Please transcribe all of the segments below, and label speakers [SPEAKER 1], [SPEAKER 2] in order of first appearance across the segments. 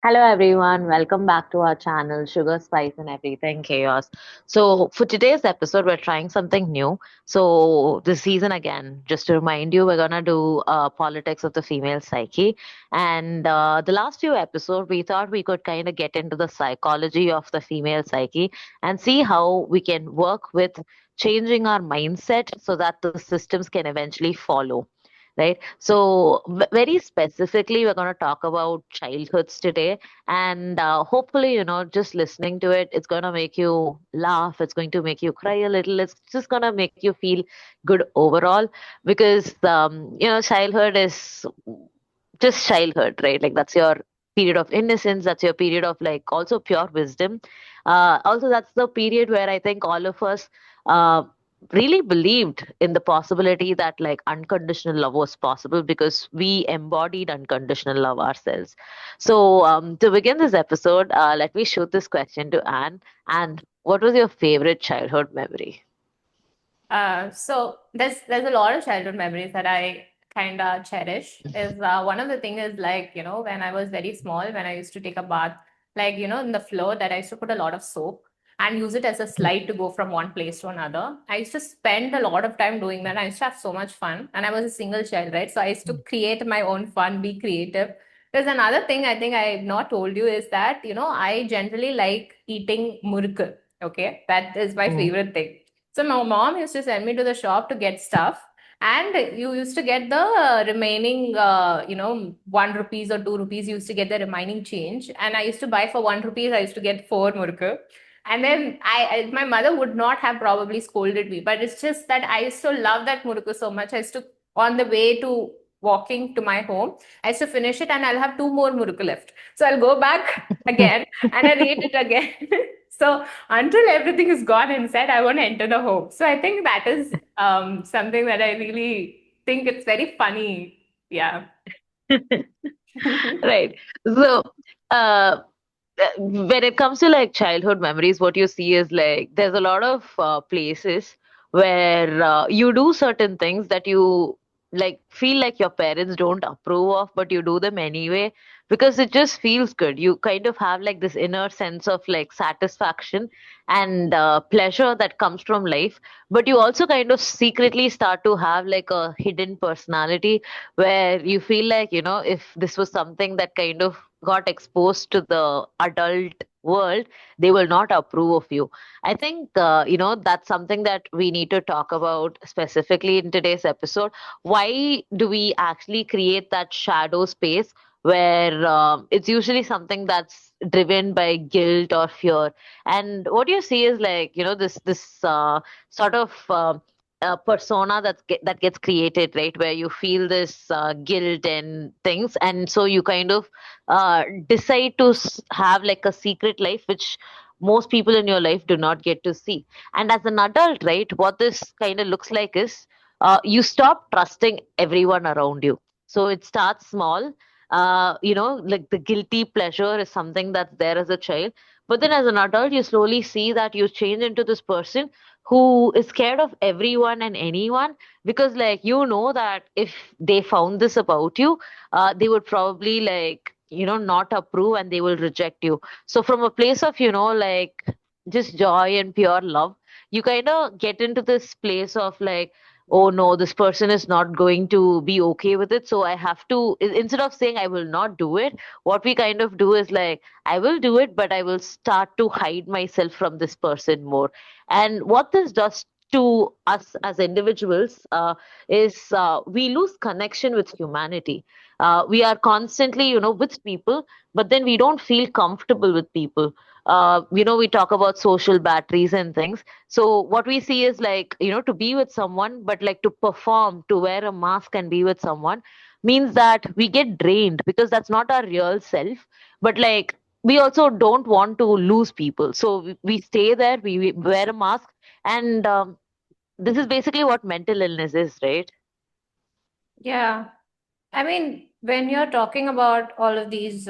[SPEAKER 1] Hello everyone, welcome back to our channel Sugar, Spice and Everything Chaos. So, for today's episode, we're trying something new. So, this season again, just to remind you, we're gonna do politics of the female psyche. And the last few episodes, we thought we could kind of get into the psychology of the female psyche and see how we can work with changing our mindset so that the systems can eventually follow. Right. So, very specifically, we're going to talk about childhoods today. And hopefully, just listening to it, it's going to make you laugh. It's going to make you cry a little. It's just going to make you feel good overall because, childhood is just childhood, right? Like, that's your period of innocence. That's your period of, like, also pure wisdom. Also, that's the period where I think all of us. Uh, really believed in the possibility that like unconditional love was possible because we embodied unconditional love ourselves. So to begin this episode, let me shoot this question to Anne. And what was your favorite childhood memory?
[SPEAKER 2] So there's a lot of childhood memories that I kind of cherish. Is one of the thing is like when I was very small, when I used to take a bath, like in the floor that I used to put a lot of soap and use it as a slide to go from one place to another. I used to spend a lot of time doing that. I used to have so much fun, and I was a single child, right? So I used to create my own fun, be creative. There's another thing I think I've not told you is that I generally like eating murukku. Okay, that is my
[SPEAKER 1] Mm.
[SPEAKER 2] favorite thing. So my mom used to send me to the shop to get stuff, and you used to get the remaining, 1 rupees or 2 rupees. You used to get the remaining change, and I used to buy for 1 rupees. I used to get four murukku, and then my mother would not have probably scolded me, but it's just that I used to love that murukku so much. I used to on the way to walking to my home, I used to finish it, and I'll have two more murukku left. So I'll go back again and I'll eat it again. So until everything is gone inside, I want to enter the home. So I think that is something that I really think it's very funny. Yeah.
[SPEAKER 1] Right. So, uh, when it comes to like childhood memories, what you see is like there's a lot of places where you do certain things that you like feel like your parents don't approve of, but you do them anyway because it just feels good. You kind of have like this inner sense of like satisfaction and pleasure that comes from life, but you also kind of secretly start to have like a hidden personality where you feel like, if this was something that kind of got exposed to the adult world, they will not approve of you. I think, that's something that we need to talk about specifically in today's episode. Why do we actually create that shadow space where it's usually something that's driven by guilt or fear? And what you see is like, this sort of persona that gets created, right, where you feel this guilt and things, and so you kind of decide to have like a secret life which most people in your life do not get to see. And as an adult, right, what this kind of looks like is you stop trusting everyone around you. So it starts small. Like the guilty pleasure is something that's there as a child, but then as an adult you slowly see that you change into this person who is scared of everyone and anyone, because like that if they found this about you, they would probably like not approve and they will reject you. So from a place of like just joy and pure love, you kind of get into this place of like, oh no, this person is not going to be okay with it, so I have to instead of saying I will not do it, what we kind of do is like, I will do it, but I will start to hide myself from this person more. And what this does to us as individuals is we lose connection with humanity. We are constantly, with people, but then we don't feel comfortable with people. We talk about social batteries and things. So what we see is like, to be with someone, but like to perform, to wear a mask and be with someone means that we get drained because that's not our real self. But like, we also don't want to lose people. So we stay there, we wear a mask, and this is basically what mental illness is, right?
[SPEAKER 2] Yeah. I mean, when you're talking about all of these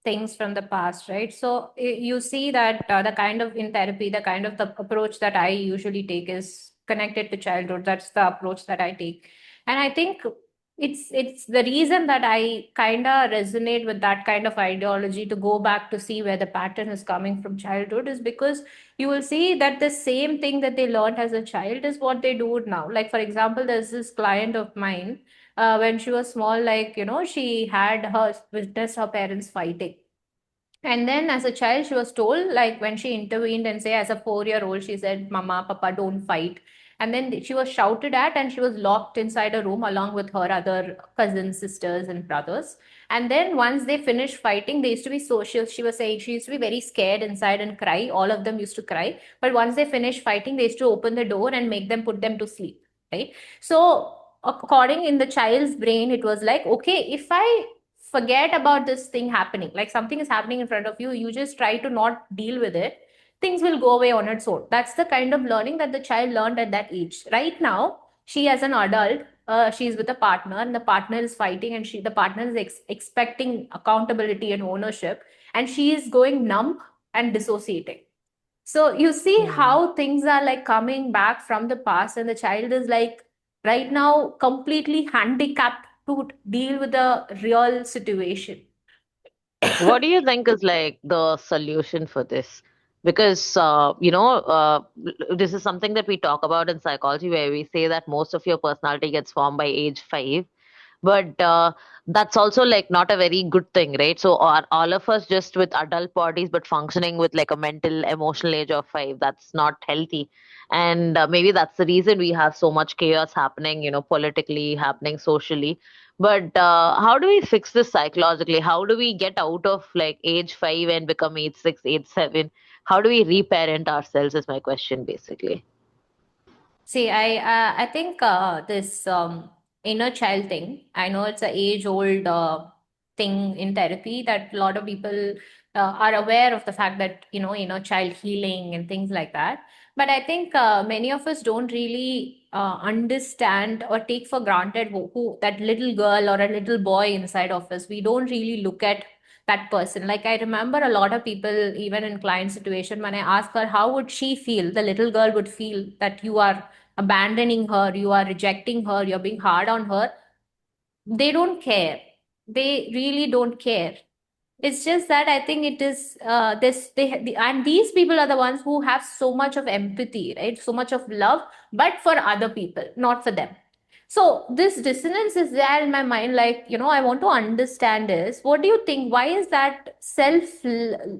[SPEAKER 2] things from the past, right? So you see that the kind of in therapy, the kind of the approach that I usually take is connected to childhood. That's the approach that I take. And I think It's the reason that I kind of resonate with that kind of ideology, to go back to see where the pattern is coming from childhood, is because you will see that the same thing that they learned as a child is what they do now. Like for example, there's this client of mine, when she was small, like she had her witnessed her parents fighting. And then as a child, she was told, like when she intervened and say, as a 4 year old, she said, Mama, Papa, don't fight. And then she was shouted at and she was locked inside a room along with her other cousins, sisters, and brothers. And then once they finished fighting, they used to be social. She was saying she used to be very scared inside and cry. All of them used to cry. But once they finished fighting, they used to open the door and make them put them to sleep. Right. So, according in the child's brain, it was like, okay, if I forget about this thing happening, like something is happening in front of you, you just try to not deal with it, things will go away on its own. That's the kind of learning that the child learned at that age. Right now, she as an adult, she's with a partner and the partner is fighting, and the partner is expecting accountability and ownership, and she is going numb and dissociating. So you see
[SPEAKER 1] Hmm.
[SPEAKER 2] how things are like coming back from the past, and the child is like right now completely handicapped to deal with the real situation.
[SPEAKER 1] What do you think is like the solution for this? Because, this is something that we talk about in psychology, where we say that most of your personality gets formed by age 5. But that's also like not a very good thing, right? So all of us just with adult bodies but functioning with like a mental emotional age of 5, that's not healthy. And maybe that's the reason we have so much chaos happening, politically, happening socially. But how do we fix this psychologically? How do we get out of like age 5 and become age 6, age 7? How do we reparent ourselves is my question basically.
[SPEAKER 2] See, I think this inner child thing. I know it's a age old thing in therapy, that a lot of people are aware of the fact that inner child healing and things like that. But I think many of us don't really understand or take for granted who that little girl or a little boy inside of us. We don't really look at that person. Like I remember a lot of people, even in client situation, when I ask her how would she feel, the little girl would feel that you are abandoning her, you are rejecting her, you're being hard on her. They don't care. They really don't care. It's just that I think it is and these people are the ones who have so much of empathy, right? So much of love, but for other people, not for them. So this dissonance is there in my mind. Like, I want to understand is, what do you think? Why is that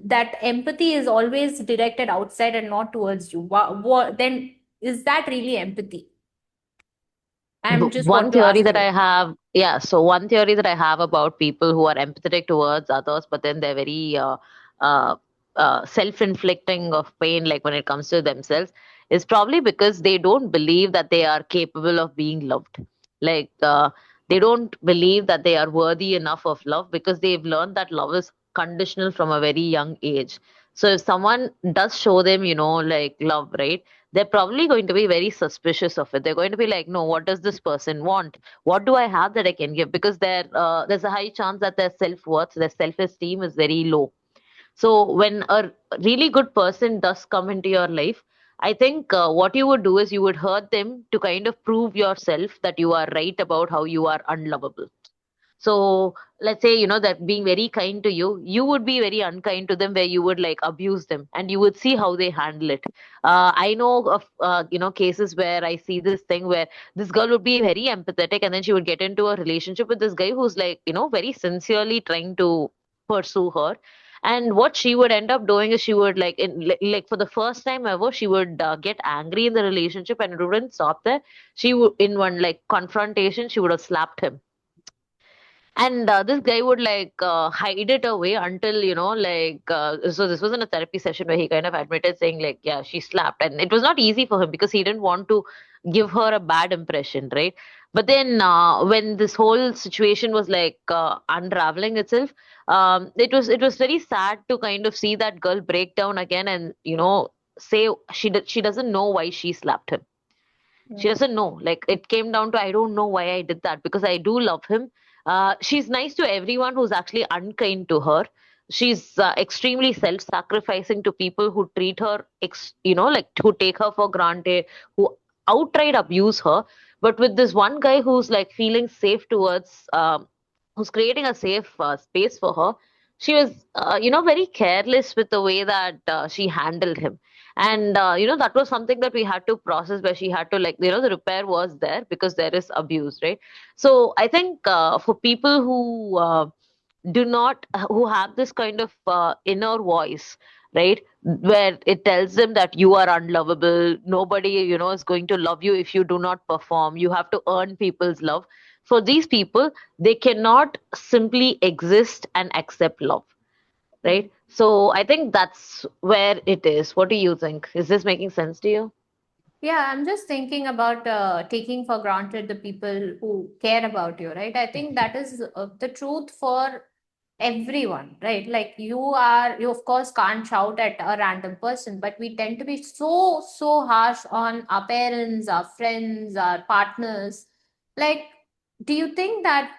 [SPEAKER 2] that empathy is always directed outside and not towards you? What then is that really empathy? I'm just
[SPEAKER 1] One
[SPEAKER 2] want to
[SPEAKER 1] theory
[SPEAKER 2] ask
[SPEAKER 1] that
[SPEAKER 2] you.
[SPEAKER 1] I have, yeah, so one theory that I have about people who are empathetic towards others, but then they're very uh, self-inflicting of pain, like when it comes to themselves, is probably because they don't believe that they are capable of being loved. Like, they don't believe that they are worthy enough of love because they've learned that love is conditional from a very young age. So if someone does show them, like love, right? They're probably going to be very suspicious of it. They're going to be like, no, what does this person want? What do I have that I can give? Because there's a high chance that their self-worth, their self-esteem is very low. So when a really good person does come into your life, I think what you would do is you would hurt them to kind of prove yourself that you are right about how you are unlovable. So let's say, that being very kind to you, you would be very unkind to them, where you would like abuse them, and you would see how they handle it. I know of, cases where I see this thing where this girl would be very empathetic, and then she would get into a relationship with this guy who's like, very sincerely trying to pursue her. And what she would end up doing is she would like for the first time ever, she would get angry in the relationship, and it wouldn't stop there. She would, in one like confrontation, she would have slapped him, and this guy would like hide it away until, so this was in a therapy session where he kind of admitted saying like, yeah, she slapped. And it was not easy for him because he didn't want to give her a bad impression, right? But then when this whole situation was like unraveling itself, it was very sad to kind of see that girl break down again and, say she doesn't know why she slapped him. She
[SPEAKER 2] Mm.
[SPEAKER 1] doesn't know. Like it came down to, I don't know why I did that because I do love him. She's nice to everyone who's actually unkind to her. She's extremely self-sacrificing to people who treat her, like who take her for granted, who outright abuse her. But with this one guy who's like feeling safe towards, who's creating a safe space for her, she was, very careless with the way that she handled him. And, that was something that we had to process, where she had to, like, the repair was there because there is abuse, right? So I think for people who have this kind of inner voice, right, where it tells them that you are unlovable, nobody is going to love you if you do not perform, you have to earn people's love. For these people, they cannot simply exist and accept love,
[SPEAKER 2] Hmm.
[SPEAKER 1] right? So I think that's where it is. What do you think? Is this making sense to you?
[SPEAKER 2] Yeah, I'm just thinking about taking for granted the people who care about you, right? I think that is the truth for everyone, right? Like you of course can't shout at a random person, but we tend to be so harsh on our parents, our friends, our partners. Like, do you think that,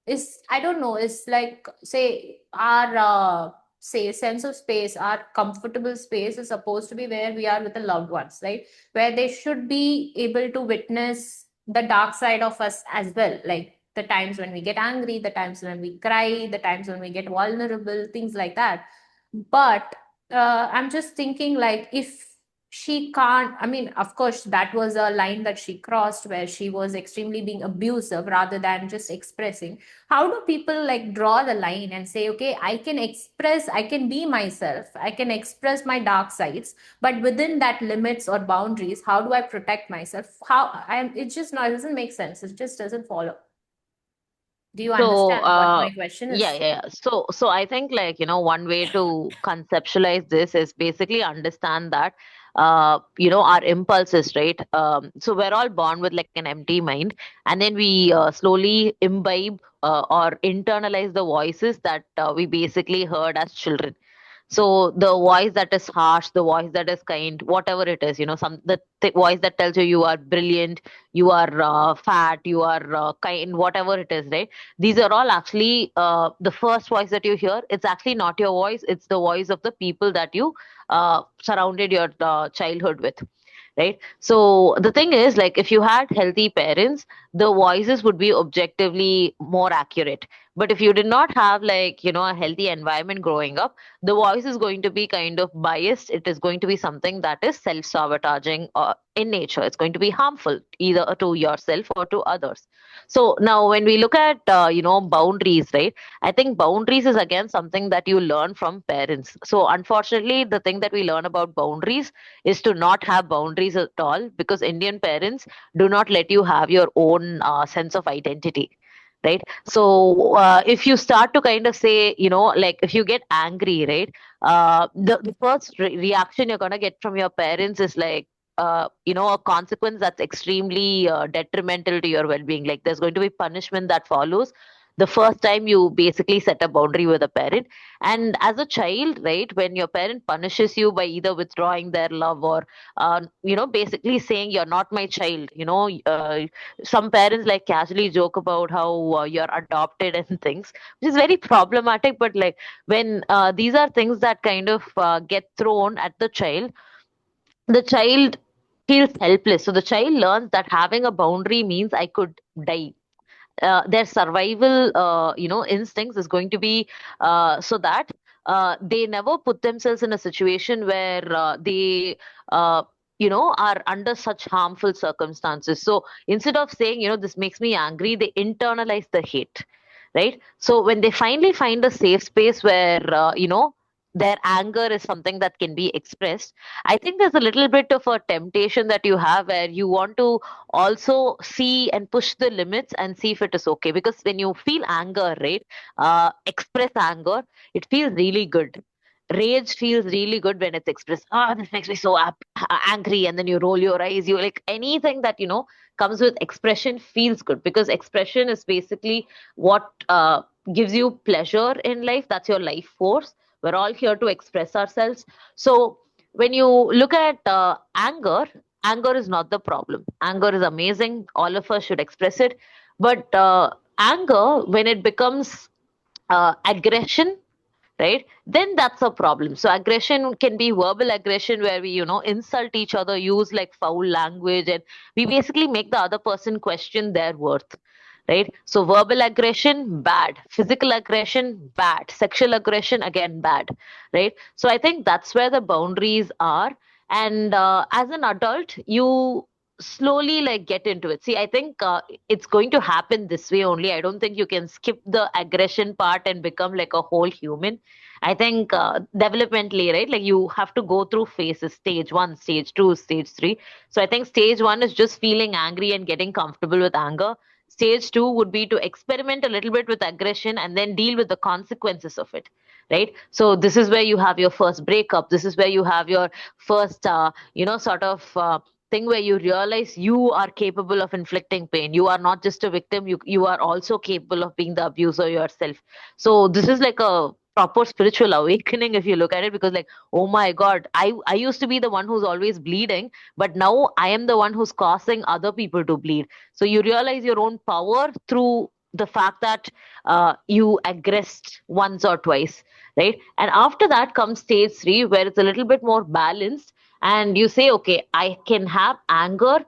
[SPEAKER 2] is, I don't know, is like, say our say sense of space, our comfortable space is supposed to be where we are with the loved ones, right? Where they should be able to witness the dark side of us as well, like the times when we get angry, the times when we cry, the times when we get vulnerable, things like that. But I'm just thinking, like, if she can't, I mean, of course that was a line that she crossed where she was extremely being abusive rather than just expressing. How do people like draw the line and say, okay, I can express, I can be myself, I can express my dark sides, but within that limits or boundaries, how do I protect myself? How I am, it just not, it doesn't make sense, it just doesn't follow. Do you
[SPEAKER 1] So,
[SPEAKER 2] understand what my question
[SPEAKER 1] yeah,
[SPEAKER 2] is?
[SPEAKER 1] yeah, yeah. So I think, like, one way to conceptualize this is basically understand that, our impulses, right? So we're all born with like an empty mind, and then we slowly imbibe or internalize the voices that we basically heard as children. So the voice that is harsh, the voice that is kind, whatever it is, voice that tells you you are brilliant, you are fat, you are kind, whatever it is, right? These are all actually the first voice that you hear. It's actually not your voice, it's the voice of the people that you surrounded your childhood with, right? So the thing is, like, if you had healthy parents, the voices would be objectively more accurate. But if you did not have, like, a healthy environment growing up, the voice is going to be kind of biased. It is going to be something that is self-sabotaging in nature. It's going to be harmful either to yourself or to others. So now when we look at boundaries, right, I think boundaries is again something that you learn from parents. So unfortunately, the thing that we learn about boundaries is to not have boundaries at all, because Indian parents do not let you have your own sense of identity. Right. So if you start to kind of say, like, if you get angry, right, the first reaction you're going to get from your parents is like, a consequence that's extremely detrimental to your well-being. Like, there's going to be punishment that follows the first time you basically set a boundary with a parent. And as a child, right, when your parent punishes you by either withdrawing their love or basically saying you're not my child, some parents like casually joke about how you're adopted and things, which is very problematic. But like, when these are things that kind of get thrown at the child feels helpless. So the child learns that having a boundary means I could die. Their survival instincts is going to be so that they never put themselves in a situation where they uh, are under such harmful circumstances. So instead of saying, this makes me angry, they internalize the hate, right? So when they finally find a safe space where their anger is something that can be expressed, I think there's a little bit of a temptation that you have where you want to also see and push the limits and see if it is okay. Because when you feel anger, right, express anger, it feels really good. Rage feels really good when it's expressed. Oh, this makes me so angry. And then you roll your eyes. You like anything that, comes with expression feels good, because expression is basically what gives you pleasure in life. That's your life force. We're all here to express ourselves. So when you look at anger is not the problem. Anger is amazing. All of us should express it. But anger, when it becomes aggression, right? Then that's a problem. So aggression can be verbal aggression where we, insult each other, use like foul language, and we basically make the other person question their worth, right? So verbal aggression, bad. Physical aggression, bad. Sexual aggression, again, bad, right? So I think that's where the boundaries are. And as an adult, you slowly like get into it. See, I think it's going to happen this way only. I don't think you can skip the aggression part and become like a whole human. I think developmentally, right? Like you have to go through phases, stage one, stage two, stage three. So I think stage one is just feeling angry and getting comfortable with anger. Stage two would be to experiment a little bit with aggression and then deal with the consequences of it, right? So this is where you have your first breakup. This is where you have your first, sort of thing where you realize you are capable of inflicting pain. You are not just a victim. You are also capable of being the abuser yourself. So this is like a proper spiritual awakening if you look at it, because like, oh my God, I used to be the one who's always bleeding, but now I am the one who's causing other people to bleed. So you realize your own power through the fact that you aggressed once or twice, right? And after that comes stage three, where it's a little bit more balanced, and you say, okay, I can have anger,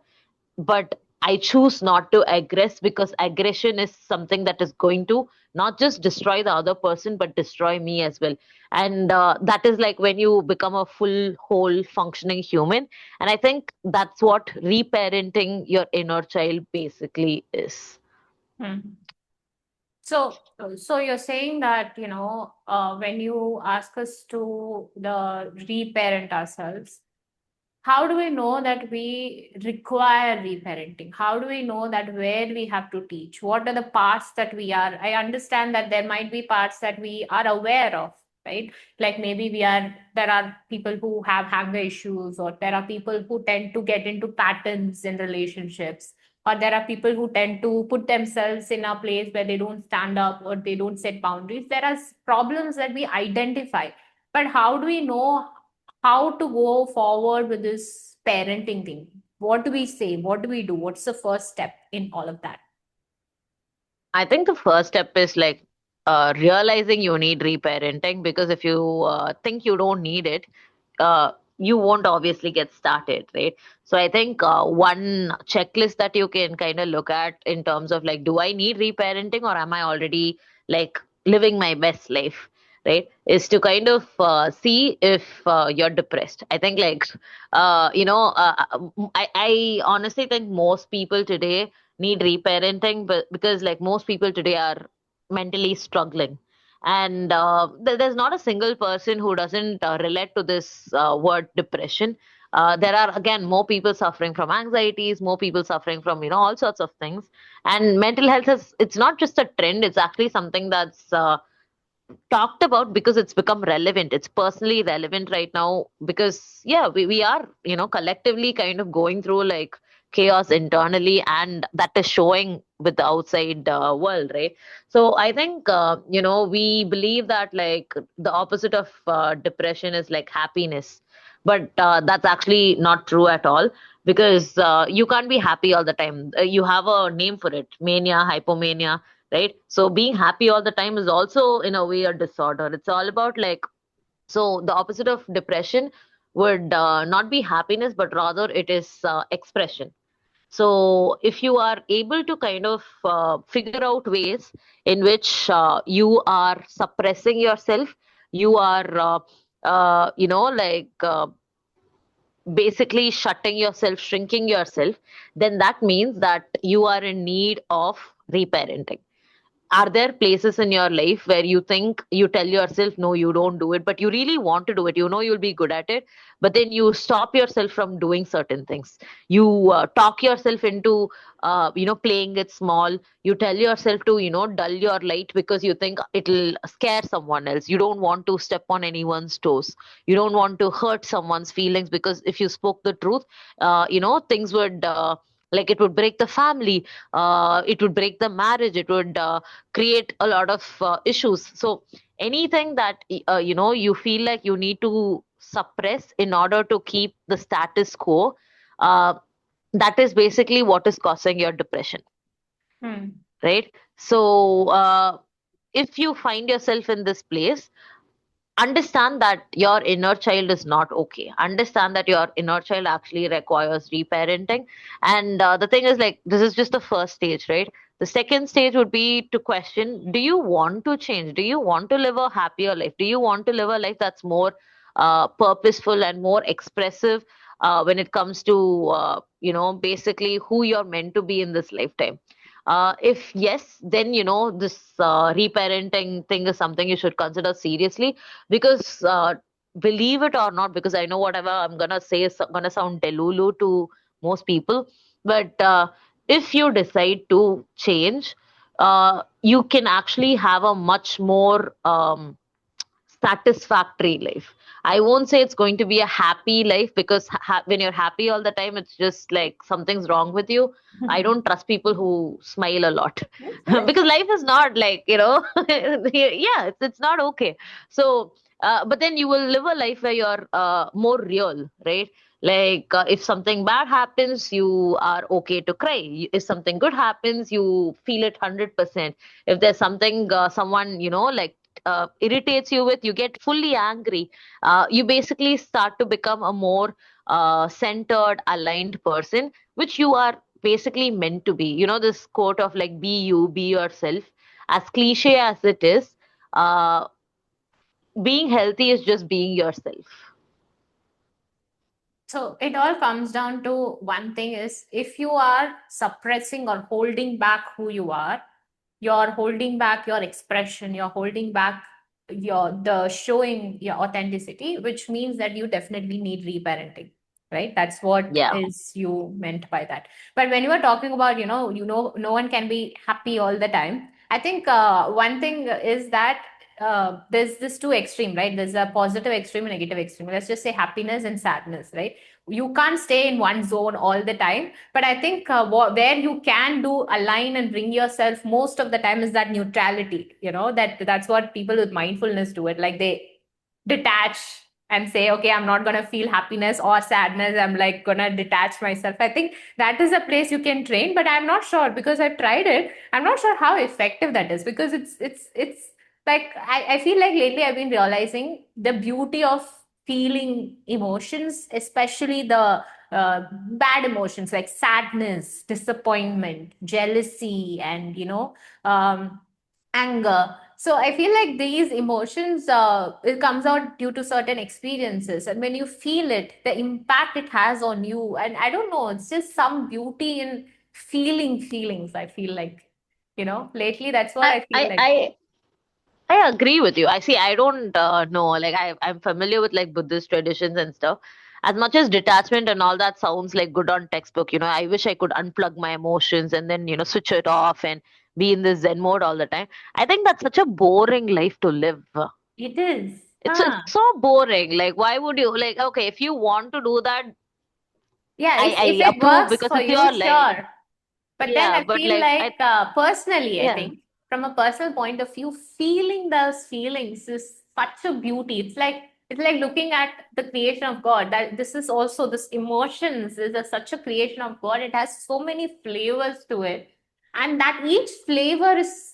[SPEAKER 1] but I choose not to aggress, because aggression is something that is going to not just destroy the other person but destroy me as well. And that is like when you become a full whole functioning human. And I think that's what reparenting your inner child basically is.
[SPEAKER 2] Hmm. So you're saying that, when you ask us to the reparent ourselves, how do we know that we require reparenting? How do we know that where we have to teach? What are the parts that we are? I understand that there might be parts that we are aware of, right? Like maybe there are people who have anger issues, or there are people who tend to get into patterns in relationships, or there are people who tend to put themselves in a place where they don't stand up or they don't set boundaries. There are problems that we identify. But how do we know how to go forward with this parenting thing? What do we say? What do we do? What's the first step in all of that?
[SPEAKER 1] I think the first step is like realizing you need reparenting, because if you think you don't need it, you won't obviously get started, right? So I think one checklist that you can kind of look at in terms of like, do I need reparenting, or am I already like living my best life? Right, is to kind of see if you're depressed. I think like, I honestly think most people today need reparenting, but because like most people today are mentally struggling, and there's not a single person who doesn't relate to this word depression. There are again more people suffering from anxieties, more people suffering from all sorts of things. And mental health is, it's not just a trend, it's actually something that's talked about because it's become relevant. It's personally relevant right now because, yeah, we are, collectively kind of going through like chaos internally, and that is showing with the outside world, right? So I think, we believe that like the opposite of depression is like happiness. But that's actually not true at all, because you can't be happy all the time. You have a name for it: mania, hypomania, right? So being happy all the time is also in a way a disorder. It's all about like, so the opposite of depression would not be happiness, but rather it is expression. So if you are able to kind of figure out ways in which you are suppressing yourself, you are like basically shutting yourself, shrinking yourself, then that means that you are in need of reparenting. Are there places in your life where you think, you tell yourself no, you don't do it, but you really want to do it, you'll be good at it, but then you stop yourself from doing certain things? You talk yourself into playing it small. You tell yourself to dull your light because you think it'll scare someone else. You don't want to step on anyone's toes. You don't want to hurt someone's feelings, because if you spoke the truth, things would like, it would break the family, it would break the marriage, it would create a lot of issues. So anything that you feel like you need to suppress in order to keep the status quo, uh, that is basically what is causing your depression,
[SPEAKER 2] Hmm.
[SPEAKER 1] right? So if you find yourself in this place, understand that your inner child is not okay. Understand that your inner child actually requires reparenting. And the thing is, like, this is just the first stage, right? The second stage would be to question, do you want to change? Do you want to live a happier life? Do you want to live a life that's more purposeful and more expressive when it comes to, basically who you're meant to be in this lifetime? If yes, then this reparenting thing is something you should consider seriously, because believe it or not, because I know whatever I'm gonna say is gonna sound delulu to most people, but if you decide to change, you can actually have a much more satisfactory life. I won't say it's going to be a happy life, because when you're happy all the time, it's just like something's wrong with you. I don't trust people who smile a lot because life is not like, yeah, it's not okay. So, but then you will live a life where you're more real, right? Like if something bad happens, you are okay to cry. If something good happens, you feel it 100%. If there's something, someone, like irritates you with, you get fully angry. You basically start to become a more centered, aligned person, which you are basically meant to be. This quote of like, be you, be yourself, as cliche as it is, uh, being healthy is just being yourself.
[SPEAKER 2] So it all comes down to one thing is if you are suppressing or holding back who you are, you're holding back your expression, you're holding back the showing your authenticity, which means that you definitely need reparenting, right? That's what
[SPEAKER 1] Yeah.
[SPEAKER 2] is you meant by that. But when you are talking about, no one can be happy all the time. I think one thing is that there's this two extreme, right? There's a positive extreme and negative extreme. Let's just say happiness and sadness, right? You can't stay in one zone all the time, but I think where you can do align and bring yourself most of the time is that neutrality. That's what people with mindfulness do it. Like they detach and say, okay, I'm not going to feel happiness or sadness. I'm like going to detach myself. I think that is a place you can train, but I'm not sure because I've tried it. I'm not sure how effective that is because it's like I feel like lately I've been realizing the beauty of feeling emotions, especially the bad emotions like sadness, disappointment, jealousy, and anger. So I feel like these emotions, it comes out due to certain experiences, and when you feel it, the impact it has on you, and I don't know, it's just some beauty in feeling feelings. I feel like, lately that's what
[SPEAKER 1] I,
[SPEAKER 2] I feel
[SPEAKER 1] I,
[SPEAKER 2] like.
[SPEAKER 1] I I agree with you. I see. I don't know. Like I'm familiar with like Buddhist traditions and stuff. As much as detachment and all that sounds like good on textbook, I wish I could unplug my emotions and then switch it off and be in this Zen mode all the time. I think that's such a boring life to live.
[SPEAKER 2] It is.
[SPEAKER 1] It's so boring. Like, why would you like? Okay, if you want to do that,
[SPEAKER 2] Yeah, if
[SPEAKER 1] I
[SPEAKER 2] it
[SPEAKER 1] approve
[SPEAKER 2] works
[SPEAKER 1] because
[SPEAKER 2] for
[SPEAKER 1] it's
[SPEAKER 2] you,
[SPEAKER 1] your life.
[SPEAKER 2] sure. But then
[SPEAKER 1] Yeah,
[SPEAKER 2] I
[SPEAKER 1] but
[SPEAKER 2] feel
[SPEAKER 1] like
[SPEAKER 2] like
[SPEAKER 1] I
[SPEAKER 2] personally, I
[SPEAKER 1] yeah
[SPEAKER 2] think from a personal point of view, feeling those feelings is such a beauty. It's like looking at the creation of God. That this is also this emotions is such a creation of God. It has so many flavors to it, and that each flavor is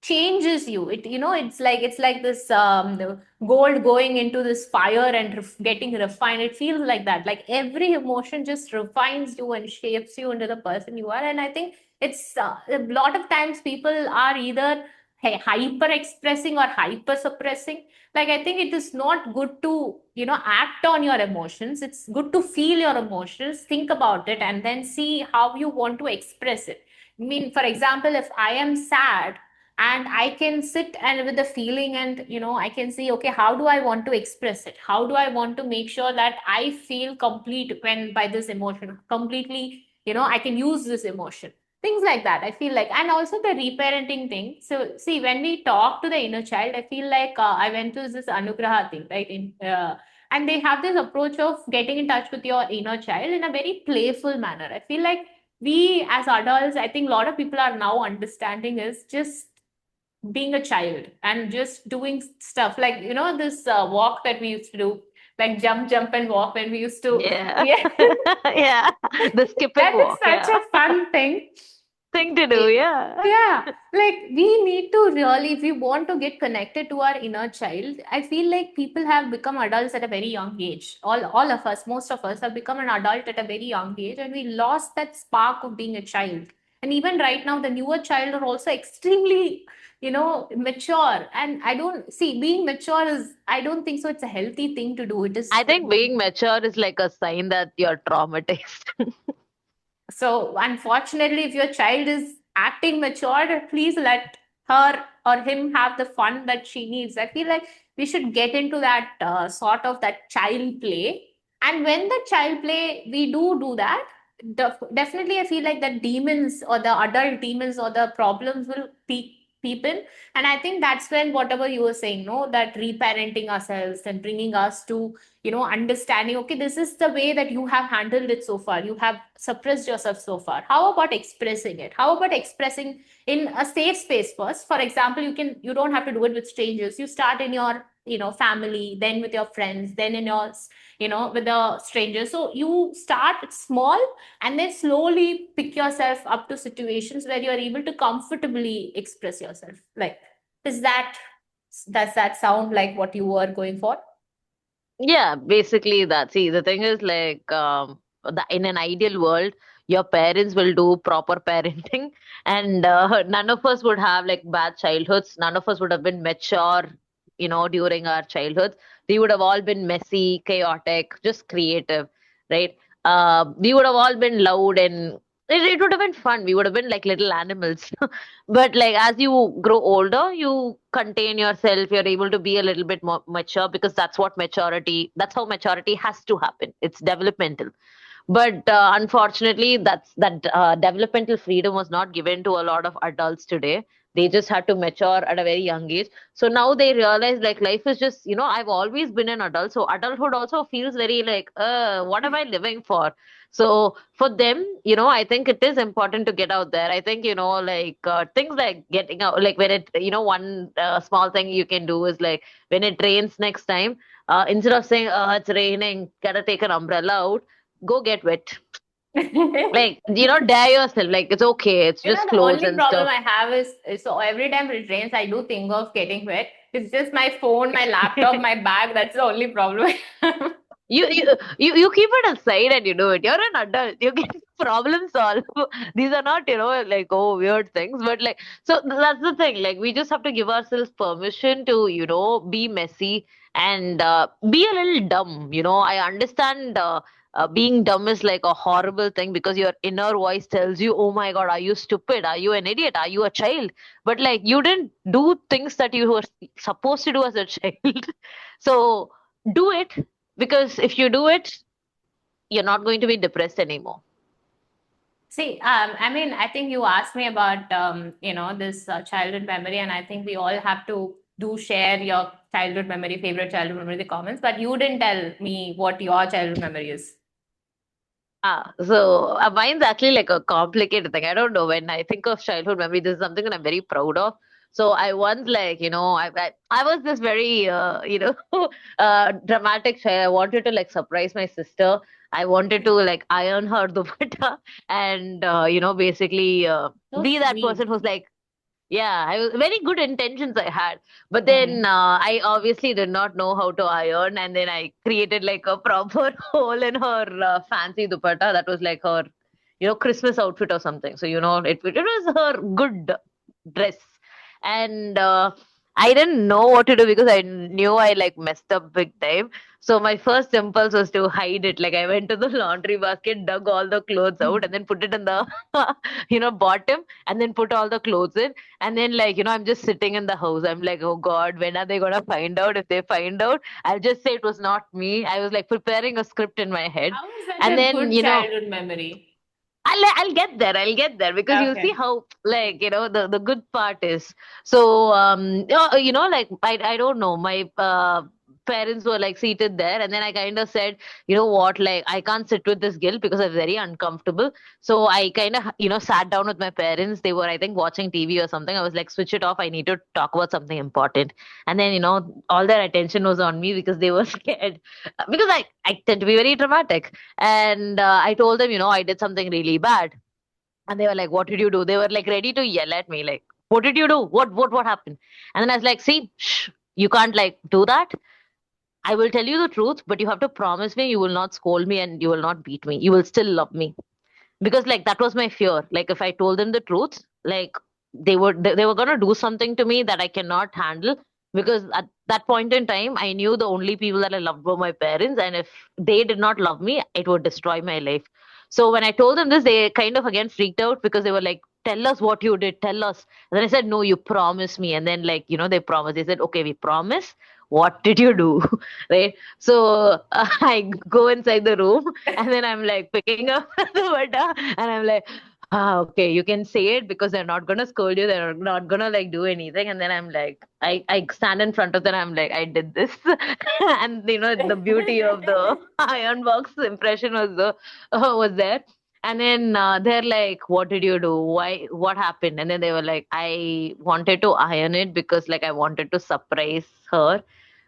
[SPEAKER 2] changes you. It's like this the gold going into this fire and getting refined. It feels like that. Like every emotion just refines you and shapes you into the person you are. And I think it's a lot of times people are either hyper expressing or hyper suppressing. Like I think it is not good to act on your emotions. It's good to feel your emotions, think about it, and then see how you want to express it. I mean, for example, if I am sad and I can sit and with the feeling, and I can see, okay, how do I want to express it? How do I want to make sure that I feel complete when by this emotion completely, I can use this emotion, things like that. I feel like, and also the reparenting thing. So see, when we talk to the inner child, I feel like I went to this anugraha thing, right? And they have this approach of getting in touch with your inner child in a very playful manner. I feel like we as adults, I think a lot of people are now understanding is just being a child and just doing stuff like this walk that we used to do, like jump and walk when we used to.
[SPEAKER 1] yeah
[SPEAKER 2] Yeah.
[SPEAKER 1] yeah the skipping
[SPEAKER 2] That is
[SPEAKER 1] walk.
[SPEAKER 2] such
[SPEAKER 1] Yeah.
[SPEAKER 2] a fun thing.
[SPEAKER 1] thing to do. Yeah.
[SPEAKER 2] Yeah, like we need to really, if we want to get connected to our inner child, I feel like people have become adults at a very young age. All of us, most of us have become an adult at a very young age, and we lost that spark of being a child. And even right now, the newer child are also extremely, mature. And I don't see being mature is, I don't think so. It's a healthy thing to do. It is.
[SPEAKER 1] I think being mature is like a sign that you're traumatized.
[SPEAKER 2] So, unfortunately, if your child is acting mature, please let her or him have the fun that she needs. I feel like we should get into that sort of that child play. And when the child play, we do that. Definitely, I feel like the demons or the adult demons or the problems will peep in. And I think that's when whatever you were saying, no, that reparenting ourselves and bringing us to understanding, okay, this is the way that you have handled it so far, you have suppressed yourself so far, how about expressing it, how about expressing in a safe space first. For example, you don't have to do it with strangers, you start in your family, then with your friends, then in your with the strangers. So you start small and then slowly pick yourself up to situations where you are able to comfortably express yourself. Like, is that does that sound like what you were going for?
[SPEAKER 1] Yeah, basically that. See, the thing is like in an ideal world, your parents will do proper parenting, and none of us would have like bad childhoods. None of us would have been mature, during our childhoods. We would have all been messy, chaotic, just creative, right? We would have all been loud and it would have been fun. We would have been like little animals. But like as you grow older, you contain yourself, you're able to be a little bit more mature because that's how maturity has to happen. It's developmental. But unfortunately, that developmental freedom was not given to a lot of adults today. They just had to mature at a very young age. So now they realize like life is just, I've always been an adult. So adulthood also feels very like, what am I living for? So for them, I think it is important to get out there. I think, like things like getting out, like when one small thing you can do is like when it rains next time, instead of saying, it's raining, gotta take an umbrella out, go get wet. Like, dare yourself. Like, it's okay. It's just
[SPEAKER 2] The
[SPEAKER 1] clothes
[SPEAKER 2] only
[SPEAKER 1] and
[SPEAKER 2] problem
[SPEAKER 1] stuff.
[SPEAKER 2] I have is so every time it rains, I do think of getting wet. It's just my phone, my laptop, my bag. That's the only problem I have.
[SPEAKER 1] You keep it aside and you do it. You're an adult. You can problem solve. These are not, like, oh, weird things. But like, so that's the thing. Like, we just have to give ourselves permission to, be messy and be a little dumb. I understand being dumb is like a horrible thing because your inner voice tells you, oh my God, are you stupid? Are you an idiot? Are you a child? But like, you didn't do things that you were supposed to do as a child. So do it, because if you do it, you're not going to be depressed anymore.
[SPEAKER 2] See, I mean, I think you asked me about, this childhood memory, and I think we all have to do share your childhood memory, favorite childhood memory, in the comments. But you didn't tell me what your childhood memory is.
[SPEAKER 1] So mine's actually like a complicated thing. I don't know. When I think of childhood memory, this is something that I'm very proud of. So I once like, I was this very, dramatic child. I wanted to like surprise my sister. I wanted to like iron her dupatta and, basically
[SPEAKER 2] So
[SPEAKER 1] be that
[SPEAKER 2] sweet.
[SPEAKER 1] person who's like, yeah, I was very good intentions I had, but then
[SPEAKER 2] Mhm.
[SPEAKER 1] I obviously did not know how to iron, and then I created like a proper hole in her fancy dupatta that was like her, Christmas outfit or something. So it was her good dress, and I didn't know what to do because I knew I like messed up big time. So my first impulse was to hide it. Like I went to the laundry basket, dug all the clothes out, and then put it in the bottom, and then put all the clothes in. And then, like, I'm just sitting in the house. I'm like, oh God, when are they gonna find out? If they find out, I'll just say it was not me. I was like preparing a script in my head.
[SPEAKER 2] How is that
[SPEAKER 1] And
[SPEAKER 2] a
[SPEAKER 1] then,
[SPEAKER 2] good childhood memory?
[SPEAKER 1] I'll get there. I'll get there because you'll see
[SPEAKER 2] Okay.
[SPEAKER 1] how like the good part is. So like I don't know, my parents were like seated there, and then I kind of said, you know what, like I can't sit with this guilt because I'm very uncomfortable. So I kind of sat down with my parents. They were, I think, watching TV or something. I was like, switch it off. I need to talk about something important. And then all their attention was on me because they were scared because I tend to be very dramatic. And I told them, I did something really bad. And they were like, "What did you do?" They were like ready to yell at me, like, "What did you do? What happened?" And then I was like, "See, shh, you can't like do that. I will tell you the truth, but you have to promise me you will not scold me and you will not beat me. You will still love me." Because like that was my fear. Like if I told them the truth, like they were gonna do something to me that I cannot handle. Because at that point in time, I knew the only people that I loved were my parents, and if they did not love me, it would destroy my life. So when I told them this, they kind of again freaked out because they were like, "Tell us what you did. Tell us." And then I said, "No, you promise me." And then like they promised. They said, "Okay, we promise. What did you do?" Right. So I go inside the room and then I'm like picking up the butter and I'm like, okay, you can say it because they're not gonna scold you, they're not gonna like do anything. And then I'm like, I stand in front of them, I'm like, I did this. And the beauty of the iron box impression was there. And then they're like, "What did you do? Why? What happened?" And then they were like, "I wanted to iron it because like I wanted to surprise her,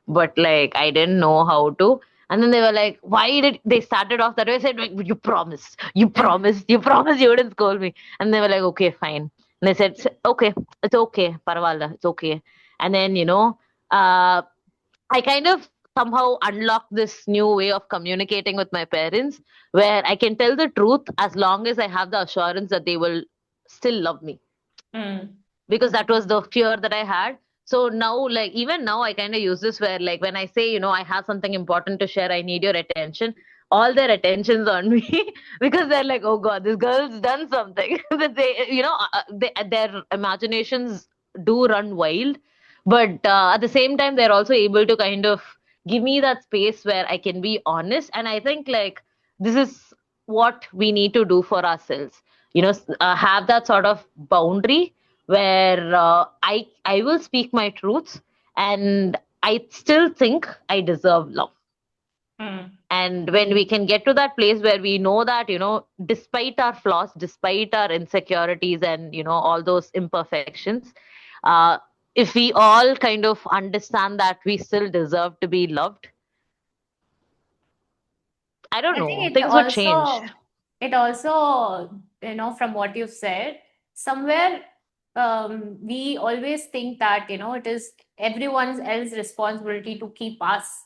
[SPEAKER 1] but like I didn't know how to." And then they were like, "Why did they started off that way?" I said, like, "You promised, you promised, you promised you wouldn't scold me." And they were like, "Okay, fine." And they said, "Okay, it's okay, parwala, it's okay." And then I kind of somehow unlocked this new way of communicating with my parents, where I can tell the truth as long as I have the assurance that they will still love me,
[SPEAKER 2] Mm.
[SPEAKER 1] because that was the fear that I had. So now, like, even now, I kind of use this where, like, when I say, I have something important to share, I need your attention, all their attention's on me because they're like, "Oh God, this girl's done something." That their imaginations do run wild. But at the same time, they're also able to kind of give me that space where I can be honest. And I think, like, this is what we need to do for ourselves, have that sort of boundary where I will speak my truths, and I still think I deserve love.
[SPEAKER 2] Mm.
[SPEAKER 1] And when we can get to that place where we know that, despite our flaws, despite our insecurities, and all those imperfections, uh, if we all kind of understand that we still deserve to be loved, I don't
[SPEAKER 2] I
[SPEAKER 1] know,
[SPEAKER 2] think
[SPEAKER 1] things would change.
[SPEAKER 2] it also, from what you've said, somewhere we always think that, it is everyone's else responsibility to keep us,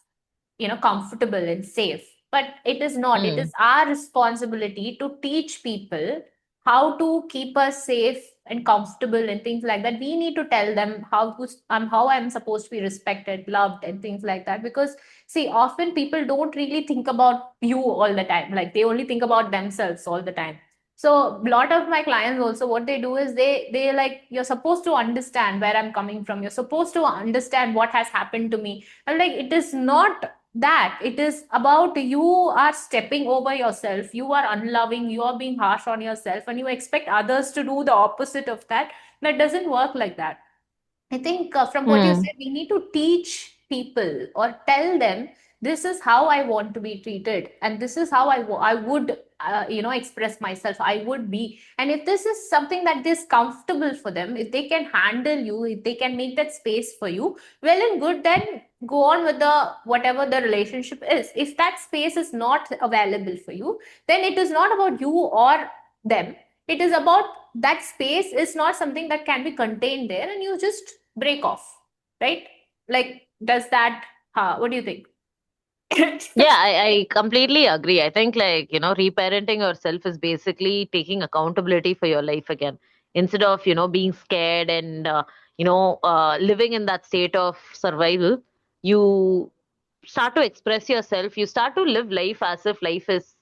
[SPEAKER 2] comfortable and safe. But it is not. It is
[SPEAKER 1] Mm,
[SPEAKER 2] our responsibility to teach people how to keep us safe and comfortable and things like that. We need to tell them how I'm supposed to be respected, loved, and things like that. Because see, often people don't really think about you all the time. Like they only think about themselves all the time. So a lot of my clients also, what they do is they like, "You're supposed to understand where I'm coming from. You're supposed to understand what has happened to me." I'm like, it is not that. It is about you are stepping over yourself. You are unloving. You are being harsh on yourself, and you expect others to do the opposite of that. That doesn't work like that. I think from what you
[SPEAKER 1] mm,
[SPEAKER 2] said, we need to teach people or tell them this is how I want to be treated, and this is how I would, express myself. I would be, and if this is something that is comfortable for them, if they can handle you, if they can make that space for you, well and good. Then go on with the whatever the relationship is. If that space is not available for you, then it is not about you or them. It is about that space is not something that can be contained there, and you just break off, right? Like, does that, what do you think?
[SPEAKER 1] Yeah, I completely agree. I think, like, reparenting yourself is basically taking accountability for your life again. Instead of, being scared and, living in that state of survival, you start to express yourself. You start to live life as if life is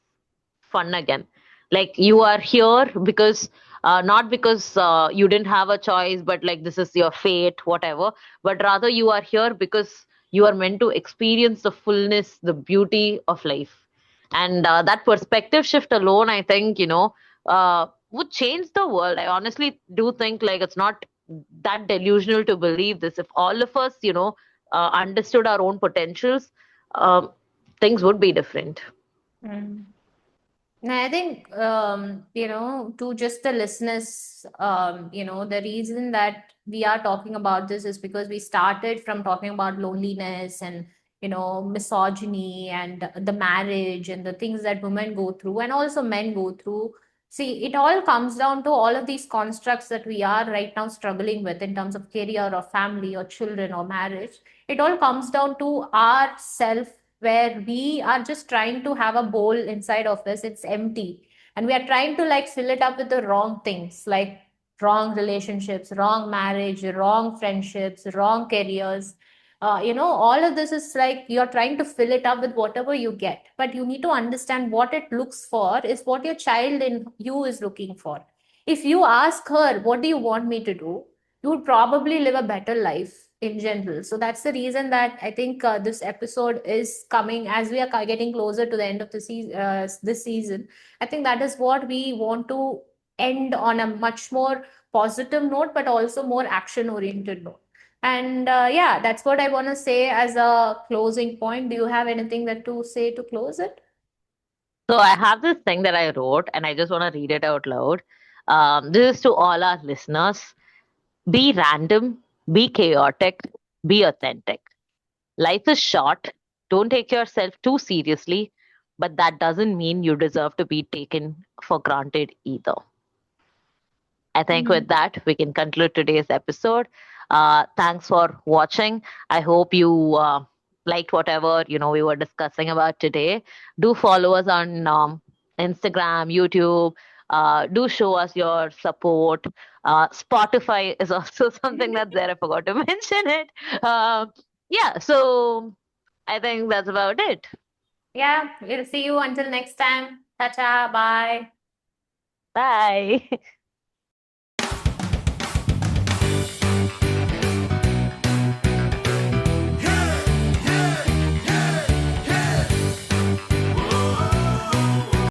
[SPEAKER 1] fun again. Like you are here because not because you didn't have a choice, but like this is your fate, whatever. But rather you are here because you are meant to experience the fullness, the beauty of life. And that perspective shift alone, I think, would change the world. I honestly do think like it's not that delusional to believe this. If all of us, understood our own potentials, um, things would be different.
[SPEAKER 2] Mm. No, I think, to just the listeners, the reason that we are talking about this is because we started from talking about loneliness and, misogyny and the marriage and the things that women go through and also men go through. See, it all comes down to all of these constructs that we are right now struggling with in terms of career or family or children or marriage. It all comes down to our self, where we are just trying to have a bowl inside of us. It's empty. And we are trying to like fill it up with the wrong things, like wrong relationships, wrong marriage, wrong friendships, wrong careers. All of this is like you're trying to fill it up with whatever you get, but you need to understand what it looks for is what your child in you is looking for. If you ask her, what do you want me to do? You would probably live a better life in general. So that's the reason that I think this episode is coming as we are getting closer to the end of the season, this season. I think that is what we want to end on, a much more positive note, but also more action oriented note. And yeah, that's what I want to say as a closing point. Do you have anything that to say to close it?
[SPEAKER 1] So I have this thing that I wrote, and I just want to read it out loud. This is to all our listeners. Be random, be chaotic, be authentic. Life is short. Don't take yourself too seriously, but that doesn't mean you deserve to be taken for granted either. I think with
[SPEAKER 2] Mhm.
[SPEAKER 1] that, we can conclude today's episode. Thanks for watching. I hope you liked whatever we were discussing about today. Do follow us on Instagram, YouTube. Do show us your support. Spotify is also something that's there. I forgot to mention it. Yeah, so I think that's about it.
[SPEAKER 2] Yeah, we'll see you until next time. Ta ta, bye.
[SPEAKER 1] Bye.